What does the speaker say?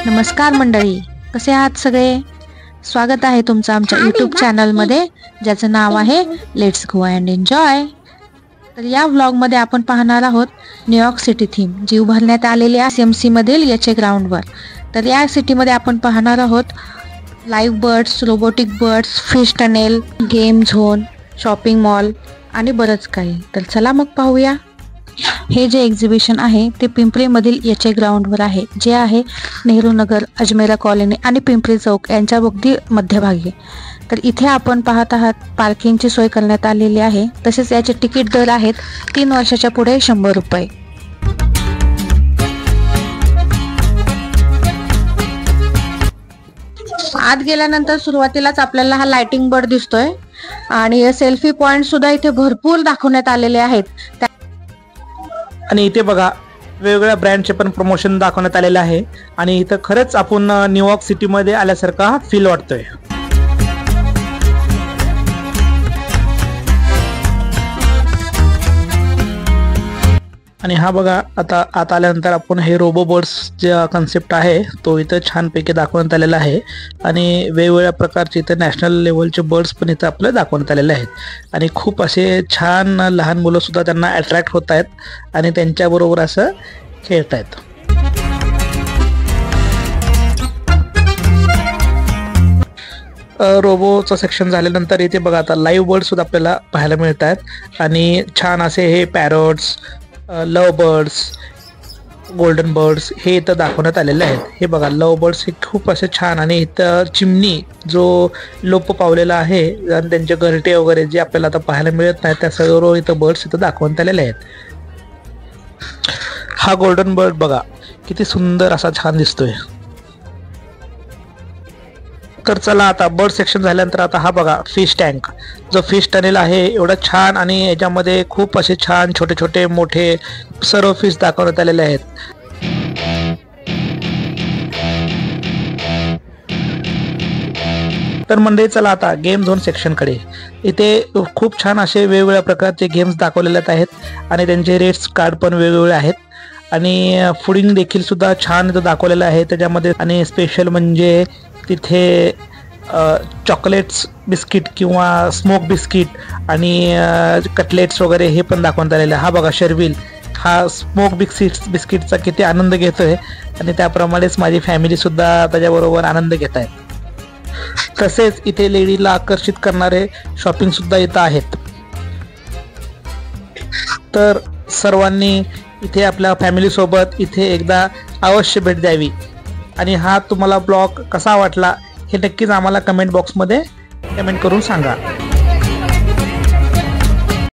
नमस्कार मंडळी, कसे आहात सगळे? स्वागत आहे तुमचं आमच्या यूट्यूब चॅनलमध्ये, ज्याचं नाव आहे लेट्स गो अँड एन्जॉय. तर या व्लॉगमध्ये आपण पाहणार आहोत न्यूयॉर्क सिटी थीम, जी उभारण्यात आलेली आहे CMC मधील याचे ग्राउंडवर. तर या सिटीमध्ये आपण पाहणार आहोत live birds, robotic birds, fish tunnel, game zone, shopping mall आणि बरंच काही. तर चला मग पाहूया. हे जे एक्झिबिशन आहे ते पिंपरीमधील याचे ग्राउंडवर आहे, जे आहे नेहरू नगर, अजमेरा कॉलनी आणि पिंपरी चौक यांच्या अगदी मध्यभागी. तर इथे आपण पाहत आहात पार्किंगची सोय करण्यात आलेली आहे. तसेच याचे तिकीट दर आहेत 3 वर्षाच्या पुढे 100 रुपये. आत गेल्यानंतर सुरुवातीलाच आपल्याला हा लाइटिंग बोर्ड दिसतोय आणि सेल्फी पॉइंट सुद्धा इथे भरपूर दाखवण्यात आलेले आहेत. आणि इथे बघा वेगवेगळ्या ब्रँडचे पण प्रमोशन दाखवण्यात आलेले आहे आणि इथं खरंच आपण न्यूयॉर्क सिटीमध्ये आल्यासारखा फील वाटतोय. आणि हा बघा, आता आत आल्यानंतर आपण हे रोबो बर्ड्स जे कन्सेप्ट आहे तो इथं छानपैकी दाखवण्यात आलेला आहे. आणि वेगवेगळ्या प्रकारचे इथं नॅशनल लेवलचे बर्ड्स पण इथं आपल्याला दाखवण्यात आलेले आहेत. आणि खूप असे छान लहान मुलं सुद्धा त्यांना अट्रॅक्ट होत आहेत आणि त्यांच्याबरोबर असं खेळत आहेत. रोबोचं सेक्शन झाल्यानंतर इथे बघा आता लाईव्ह बर्ड सुद्धा आपल्याला पाहायला मिळत आहेत. आणि छान असे हे पॅरोट्स, लव बर्ड्स, गोल्डन बर्ड्स हे इथं दाखवण्यात आलेले आहेत. हे बघा लव बर्ड्स हे खूप असे छान. आणि इथं चिमणी जो लोप पावलेला आहे आणि त्यांचे घरटे वगैरे जे आपल्याला आता पाहायला मिळत नाही, त्या सर्व इथं बर्ड्स इथं दाखवण्यात आलेले आहेत. हा गोल्डन बर्ड बघा किती सुंदर असा छान दिसतोय. तर चला आता बर्ड सेक्शन झाल्यानंतर आता हा बघा फिश टँक, जो फिश टनेल आहे एवढा छान. आणि याच्यामध्ये खूप असे छान छोटे छोटे मोठे सर्व फिश दाखवण्यात आलेले आहेत. तर मंडळी चला आता गेम झोन सेक्शनकडे. इथे खूप छान असे वेगवेगळ्या प्रकारचे गेम्स दाखवलेले आहेत आणि त्यांचे रेट्स कार्ड पण वेगवेगळे आहेत. आणि फुडिंग देखील सुद्धा छान इथं दाखवलेलं आहे त्याच्यामध्ये. आणि स्पेशल म्हणजे तिथे चॉकलेट्स बिस्किट किंवा स्मोक बिस्किट आणि कटलेट्स वगैरे हे पण दाखवण्यात आलेलं आहे. हा बघा शर्विल हा स्मोक बिस्किटचा किती आनंद घेतोय आणि त्याप्रमाणेच माझी फॅमिलीसुद्धा त्याच्याबरोबर आनंद घेत आहेत. तसेच इथे लेडीला आकर्षित करणारे शॉपिंगसुद्धा इथं आहेत. तर सर्वांनी इथे आपल्या फॅमिलीसोबत इथे एकदा अवश्य भेट द्यावी. आणि हा तुम्हाला ब्लॉग कसा वाटला हे नक्कीच आम्हाला कमेंट बॉक्समध्ये कमेंट करून सांगा.